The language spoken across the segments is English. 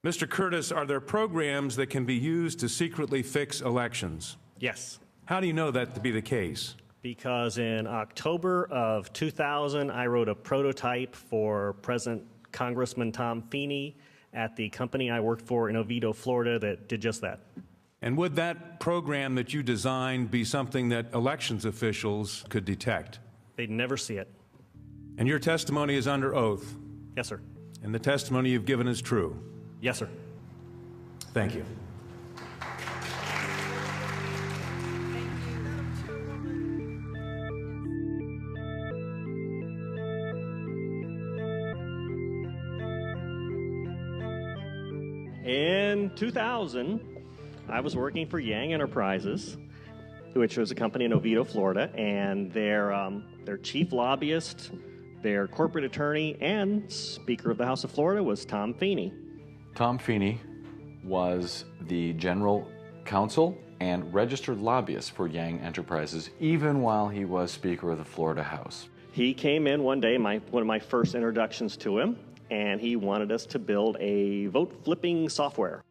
Mr. Curtis, are there programs that can be used to secretly fix elections? Yes. How do you know that to be the case? Because in October of 2000, I wrote a prototype for President Congressman Tom Feeney at the company I worked for in Oviedo, Florida, that did just that. And would that program that you designed be something that elections officials could detect? They'd never see it. And your testimony is under oath? Yes, sir. And the testimony you've given is true? Yes, sir. Thank you. In 2000, I was working for Yang Enterprises, which was a company in Oviedo, Florida, and their chief lobbyist, their corporate attorney, and Speaker of the House of Florida was Tom Feeney. Tom Feeney was the general counsel and registered lobbyist for Yang Enterprises, even while he was Speaker of the Florida House. He came in one day, one of my first introductions to him, and he wanted us to build a vote flipping software.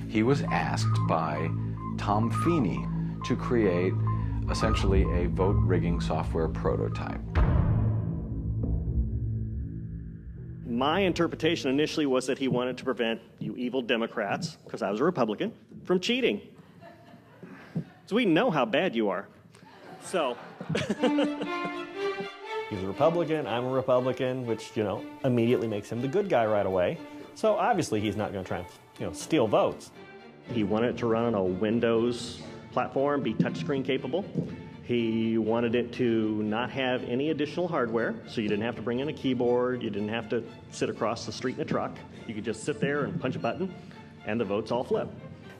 He was asked by Tom Feeney to create essentially a vote rigging software prototype. My interpretation initially was that he wanted to prevent you evil Democrats, because I was a Republican, from cheating. So we know how bad you are. So, he's a Republican, I'm a Republican, which, immediately makes him the good guy right away. So obviously he's not going to try and, steal votes. He wanted it to run on a Windows platform, be touchscreen capable. He wanted it to not have any additional hardware, so you didn't have to bring in a keyboard, you didn't have to sit across the street in a truck. You could just sit there and punch a button, and the votes all flip.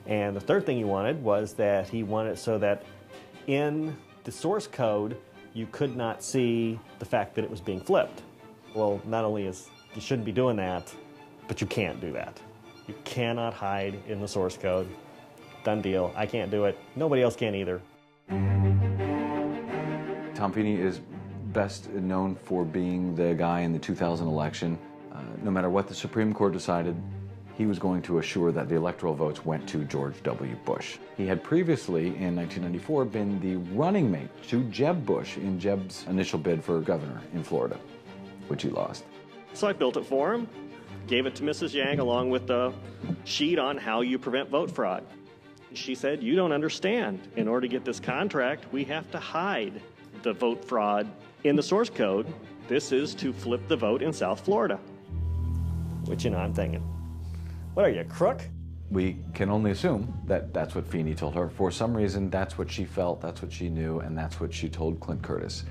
And the third thing he wanted was that he wanted it so that in the source code, you could not see the fact that it was being flipped. Well, not only you shouldn't be doing that, but you can't do that. You cannot hide in the source code. Done deal. I can't do it. Nobody else can either. Tom Feeney is best known for being the guy in the 2000 election. No matter what the Supreme Court decided, he was going to assure that the electoral votes went to George W. Bush. He had previously, in 1994, been the running mate to Jeb Bush in Jeb's initial bid for governor in Florida, which he lost. So I built it for him, gave it to Mrs. Yang along with the sheet on how you prevent vote fraud. She said, "You don't understand. In order to get this contract, we have to hide the vote fraud in the source code. This is to flip the vote in South Florida." Which, I'm thinking, what are you, a crook? We can only assume that that's what Feeney told her. For some reason, that's what she felt, that's what she knew, and that's what she told Clint Curtis.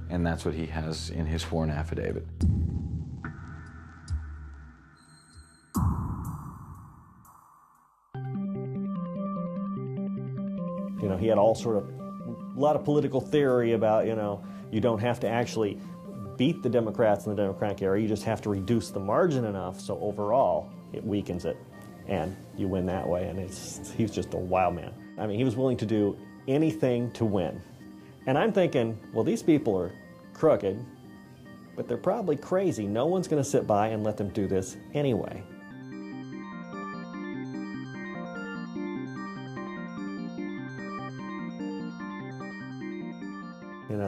And that's what he has in his sworn affidavit. He had a lot of political theory about, you don't have to actually beat the Democrats in the Democratic area, you just have to reduce the margin enough so overall it weakens it, and you win that way. And he's just a wild man. I mean, he was willing to do anything to win. And I'm thinking, well, these people are crooked, but they're probably crazy. No one's going to sit by and let them do this anyway.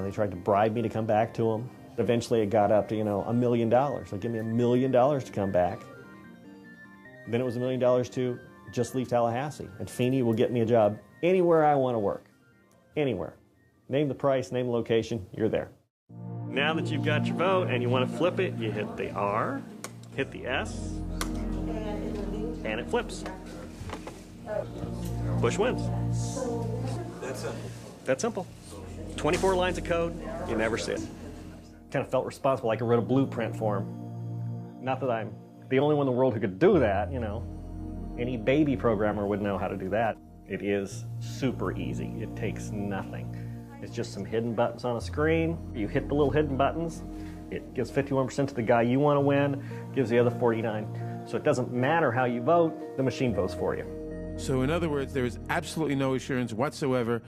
They tried to bribe me to come back to them. Eventually it got up to, $1 million. So give me $1 million to come back. Then it was $1 million to just leave Tallahassee. And Feeney will get me a job anywhere I want to work. Anywhere. Name the price, name the location, you're there. Now that you've got your vote and you want to flip it, you hit the R, hit the S, and it flips. Bush wins. That's simple. That's simple. 24 lines of code, you never see it. Kind of felt responsible, like I wrote a blueprint for him. Not that I'm the only one in the world who could do that, Any baby programmer would know how to do that. It is super easy. It takes nothing. It's just some hidden buttons on a screen. You hit the little hidden buttons. It gives 51% to the guy you want to win, gives the other 49. So it doesn't matter how you vote, the machine votes for you. So in other words, there is absolutely no assurance whatsoever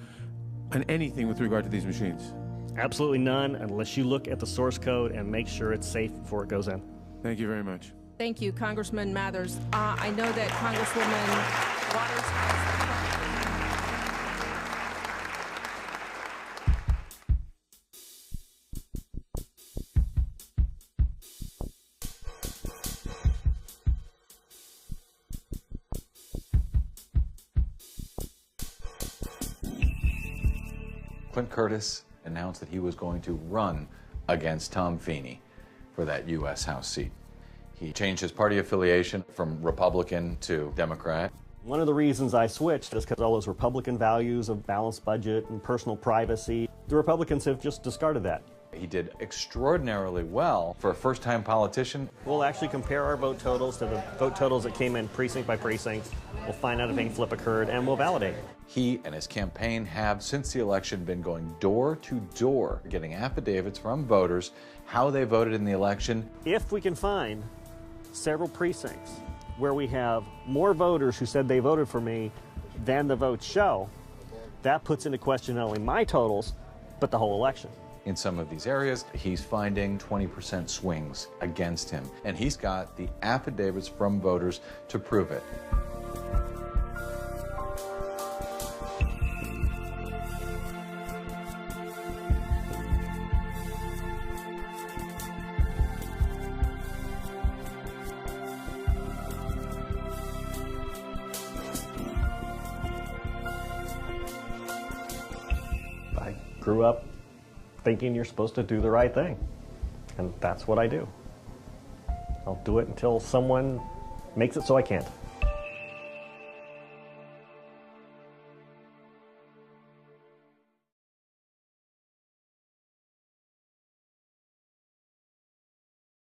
on anything with regard to these machines? Absolutely none unless you look at the source code and make sure it's safe before it goes in. Thank you very much. Thank you, Congressman Mathers. I know that Congresswoman Waters has... Clint Curtis announced that he was going to run against Tom Feeney for that U.S. House seat. He changed his party affiliation from Republican to Democrat. One of the reasons I switched is because all those Republican values of balanced budget and personal privacy, the Republicans have just discarded that. He did extraordinarily well for a first-time politician. We'll actually compare our vote totals to the vote totals that came in precinct by precinct. We'll find out if any flip occurred, and we'll validate. He and his campaign have, since the election, been going door to door, getting affidavits from voters, how they voted in the election. If we can find several precincts where we have more voters who said they voted for me than the votes show, that puts into question not only my totals, but the whole election. In some of these areas, he's finding 20% swings against him, and he's got the affidavits from voters to prove it. I grew up thinking you're supposed to do the right thing, and that's what I do. I'll do it until someone makes it so I can't.